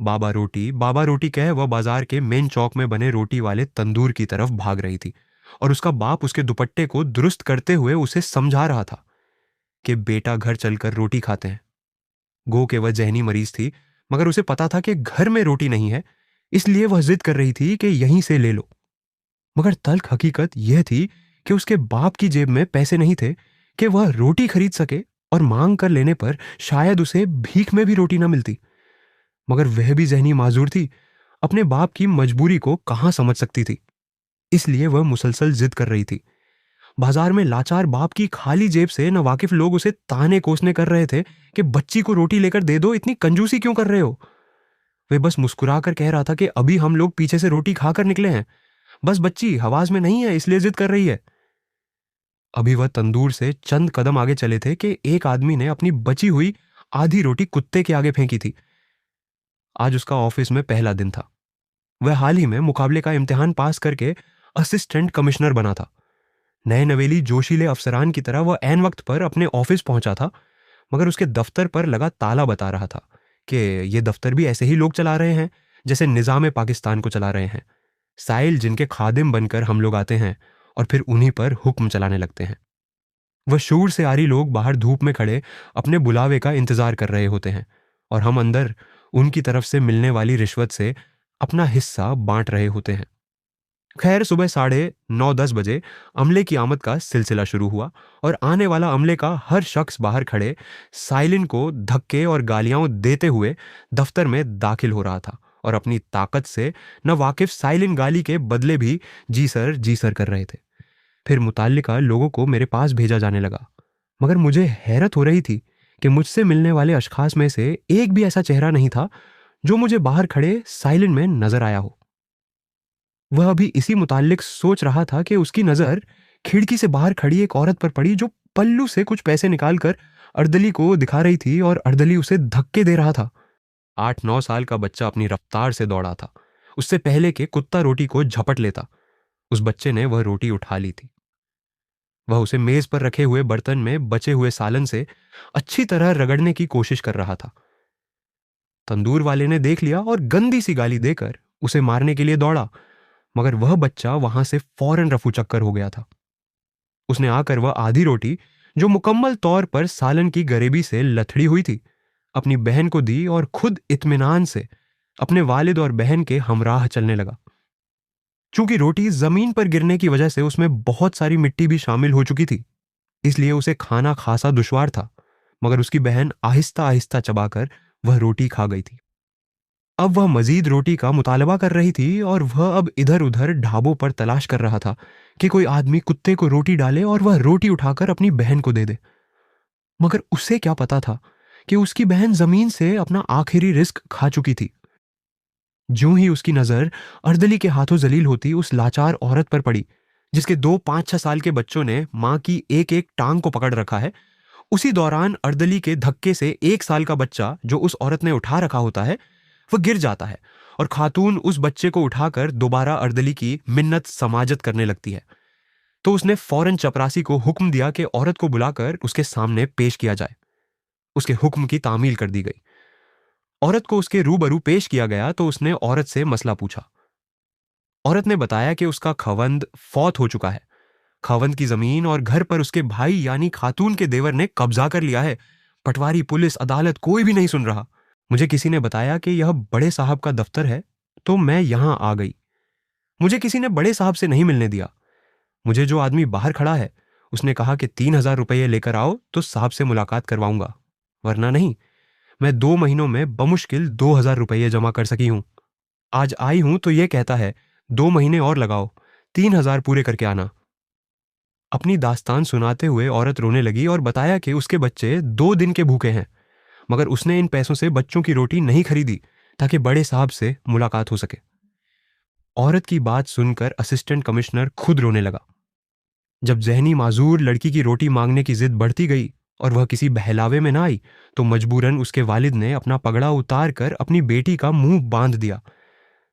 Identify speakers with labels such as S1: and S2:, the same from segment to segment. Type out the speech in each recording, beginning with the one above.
S1: बाबा रोटी कह वह बाजार के मेन चौक में बने रोटी वाले तंदूर की तरफ भाग रही थी और उसका बाप उसके दुपट्टे को दुरुस्त करते हुए उसे समझा रहा था कि बेटा घर चलकर रोटी खाते हैं। गो के वह जहनी मरीज थी, मगर उसे पता था कि घर में रोटी नहीं है, इसलिए वह जिद कर रही थी कि यहीं से ले लो। मगर तल्ख हकीकत यह थी कि उसके बाप की जेब में पैसे नहीं थे कि वह रोटी खरीद सके, और मांग कर लेने पर शायद उसे भीख में भी रोटी न मिलती। मगर वह भी जहनी माजूर थी, अपने बाप की मजबूरी को कहां समझ सकती थी, इसलिए वह मुसलसल जिद कर रही थी। बाजार में लाचार बाप की खाली जेब से नवाकिफ लोग उसे ताने कोसने कर रहे थे कि बच्ची को रोटी लेकर दे दो, इतनी कंजूसी क्यों कर रहे हो। वे बस मुस्कुराकर कह रहा था कि अभी हम लोग पीछे से रोटी खाकर निकले हैं, बस बच्ची हवास में नहीं है इसलिए जिद कर रही है। अभी वह तंदूर से चंद कदम आगे चले थे कि एक आदमी ने अपनी बची हुई आधी रोटी कुत्ते के आगे फेंकी थी। आज उसका ऑफिस में पहला दिन था। वह हाल ही में मुकाबले का इम्तिहान पास करके असिस्टेंट कमिश्नर बना था। नए नवेली जोशीले अफसरान की तरह वह ऐन वक्त पर अपने ऑफिस पहुंचा था, मगर उसके दफ्तर पर लगा ताला बता रहा था कि ये दफ्तर भी ऐसे ही लोग चला रहे हैं जैसे निज़ाम पाकिस्तान को चला रहे हैं, साइल जिनके खादिम बनकर हम लोग आते हैं और फिर उन्हीं पर हुक्म चलाने लगते हैं। वह शूर से आरी लोग बाहर धूप में खड़े अपने बुलावे का इंतजार कर रहे होते हैं, और हम अंदर उनकी तरफ से मिलने वाली रिश्वत से अपना हिस्सा बांट रहे होते हैं। खैर, सुबह 9:30-10 बजे अमले की आमद का सिलसिला शुरू हुआ और आने वाला अमले का हर शख्स बाहर खड़े साइलिन को धक्के और गालियां देते हुए दफ्तर में दाखिल हो रहा था, और अपनी ताकत से न वाकिफ साइलिन गाली के बदले भी जी सर कर रहे थे। फिर मुताल्लिका लोगों को मेरे पास भेजा जाने लगा, मगर मुझे हैरत हो रही थी कि मुझसे मिलने वाले अशखास में से एक भी ऐसा चेहरा नहीं था जो मुझे बाहर खड़े साइलिन में नजर आया हो। वह अभी इसी मुताल्लिक सोच रहा था कि उसकी नजर खिड़की से बाहर खड़ी एक औरत पर पड़ी जो पल्लू से कुछ पैसे निकालकर अर्दली को दिखा रही थी, और अर्दली उसे धक्के दे रहा था। 8-9 साल का बच्चा अपनी रफ्तार से दौड़ा था, उससे पहले कि कुत्ता रोटी को झपट लेता। उस बच्चे ने वह रोटी उठा ली थी। वह उसे मेज पर रखे हुए बर्तन में बचे हुए सालन से अच्छी तरह रगड़ने की कोशिश कर रहा था। तंदूर वाले ने देख लिया और गंदी सी गाली देकर उसे मारने के लिए दौड़ा, मगर वह बच्चा वहां से फौरन रफू चक्कर हो गया था। उसने आकर वह आधी रोटी, जो मुकम्मल तौर पर सालन की गरेबी से लथड़ी हुई थी, अपनी बहन को दी और खुद इत्मीनान से अपने वालिद और बहन के हमराह चलने लगा। चूंकि रोटी जमीन पर गिरने की वजह से उसमें बहुत सारी मिट्टी भी शामिल हो चुकी थी, इसलिए उसे खाना खासा दुश्वार था, मगर उसकी बहन आहिस्ता आहिस्ता चबाकर वह रोटी खा गई थी। अब वह मजीद रोटी का मुतालबा कर रही थी, और वह अब इधर उधर ढाबों पर तलाश कर रहा था कि कोई आदमी कुत्ते को रोटी डाले और वह रोटी उठाकर अपनी बहन को दे दे। मगर उसे क्या पता था कि उसकी बहन जमीन से अपना आखिरी रिस्क खा चुकी थी। ज्यों ही उसकी नजर अर्दली के हाथों जलील होती उस लाचार औरत पर पड़ी, जिसके 2-5-6 साल के बच्चों ने मां की एक एक टांग को पकड़ रखा है, उसी दौरान अर्दली के धक्के से 1 साल का बच्चा जो उस औरत ने उठा रखा होता है वह गिर जाता है, और खातून उस बच्चे को उठाकर दोबारा अर्दली की मिन्नत समाजत करने लगती है। तो उसने फौरन चपरासी को हुक्म दिया कि औरत को बुलाकर उसके सामने पेश किया जाए। उसके हुक्म की तामील कर दी गई। औरत को उसके रूबरू पेश किया गया तो उसने औरत से मसला पूछा। औरत ने बताया कि उसका खवंद फौत हो चुका है। खवंद की जमीन और घर पर उसके भाई यानी खातून के देवर ने कब्जा कर लिया है। पटवारी, पुलिस, अदालत कोई भी नहीं सुन रहा। मुझे किसी ने बताया कि यह बड़े साहब का दफ्तर है, तो मैं यहां आ गई। मुझे किसी ने बड़े साहब से नहीं मिलने दिया। मुझे जो आदमी बाहर खड़ा है उसने कहा कि 3,000 रुपये लेकर आओ तो साहब से मुलाकात करवाऊंगा, वरना नहीं। मैं 2 महीनों में बमुश्किल 2,000 रुपये जमा कर सकी हूं। आज आई हूं तो यह कहता है 2 महीने और लगाओ, 3,000 पूरे करके आना। अपनी दास्तान सुनाते हुए औरत रोने लगी और बताया कि उसके बच्चे 2 दिन के भूखे हैं, मगर उसने इन पैसों से बच्चों की रोटी नहीं खरीदी ताकि बड़े साहब से मुलाकात हो सके। औरत की बात सुनकर असिस्टेंट कमिश्नर खुद रोने लगा। जब जहनी माजूर लड़की की रोटी मांगने की जिद बढ़ती गई और वह किसी बहलावे में ना आई, तो मजबूरन उसके वालिद ने अपना पगड़ा उतार कर अपनी बेटी का मुंह बांध दिया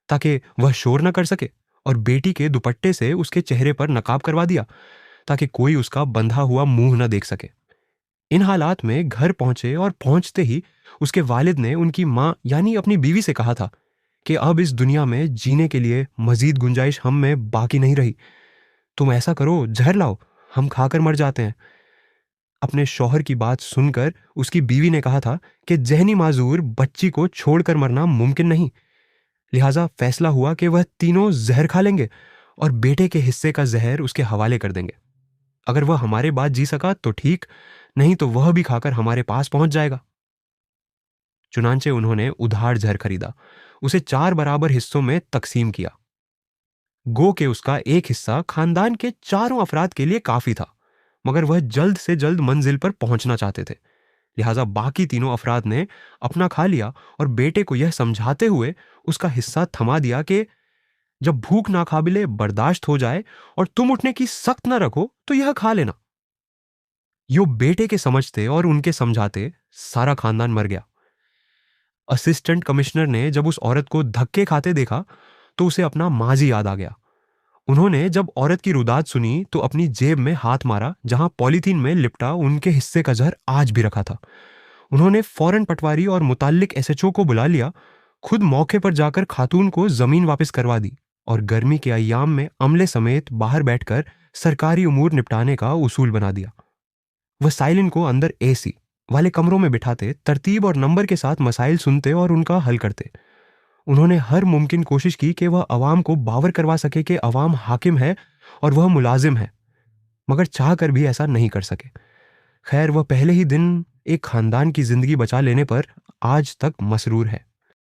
S1: ताकि वह शोर न कर सके, और बेटी के दुपट्टे से उसके चेहरे पर नकाब करवा दिया ताकि कोई उसका बंधा हुआ मुंह न देख सके। इन हालात में घर पहुंचे और पहुंचते ही उसके वालिद ने उनकी माँ यानी अपनी बीवी से कहा था कि अब इस दुनिया में जीने के लिए मजीद गुंजाइश हम में बाकी नहीं रही। तुम ऐसा करो, जहर लाओ, हम खाकर मर जाते हैं। अपने शौहर की बात सुनकर उसकी बीवी ने कहा था कि जहनी माजूर बच्ची को छोड़कर मरना मुमकिन नहीं। लिहाजा फैसला हुआ कि वह तीनों जहर खा लेंगे और बेटे के हिस्से का जहर उसके हवाले कर देंगे। अगर वह हमारे बाद जी सका तो ठीक, नहीं तो वह भी खाकर हमारे पास पहुंच जाएगा। चुनांचे उन्होंने उधार जहर खरीदा, उसे 4 बराबर हिस्सों में तकसीम किया। गो के उसका एक हिस्सा खानदान के चारों अफराद के लिए काफी था, मगर वह जल्द से जल्द मंजिल पर पहुंचना चाहते थे। लिहाजा बाकी तीनों अफराद ने अपना खा लिया और बेटे को यह समझाते हुए उसका हिस्सा थमा दिया कि जब भूख नाकाबिले बर्दाश्त हो जाए और तुम उठने की सख्त न रखो तो यह खा लेना। यो बेटे के समझते और उनके समझाते सारा खानदान मर गया। असिस्टेंट कमिश्नर ने जब उस औरत को धक्के खाते देखा तो उसे अपना माजी याद आ गया। उन्होंने जब औरत की रुदाद सुनी तो अपनी जेब में हाथ मारा जहां पॉलीथीन में लिपटा उनके हिस्से का जहर आज भी रखा था। उन्होंने फौरन पटवारी और मुताल्लिक एसएचओ को बुला लिया, खुद मौके पर जाकर खातून को जमीन वापस करवा दी और गर्मी के अय्याम में अमले समेत बाहर बैठकर सरकारी उमूर निपटाने का उसूल बना दिया। वह साइलिन को अंदर एसी वाले कमरों में बिठाते, तरतीब और नंबर के साथ मसाइल सुनते और उनका हल करते। उन्होंने हर मुमकिन कोशिश की कि वह अवाम को बावर करवा सके कि अवाम हाकिम है और वह मुलाजिम है, मगर चाह कर भी ऐसा नहीं कर सके। खैर, वह पहले ही दिन एक खानदान की जिंदगी बचा लेने पर आज तक मसरूर है।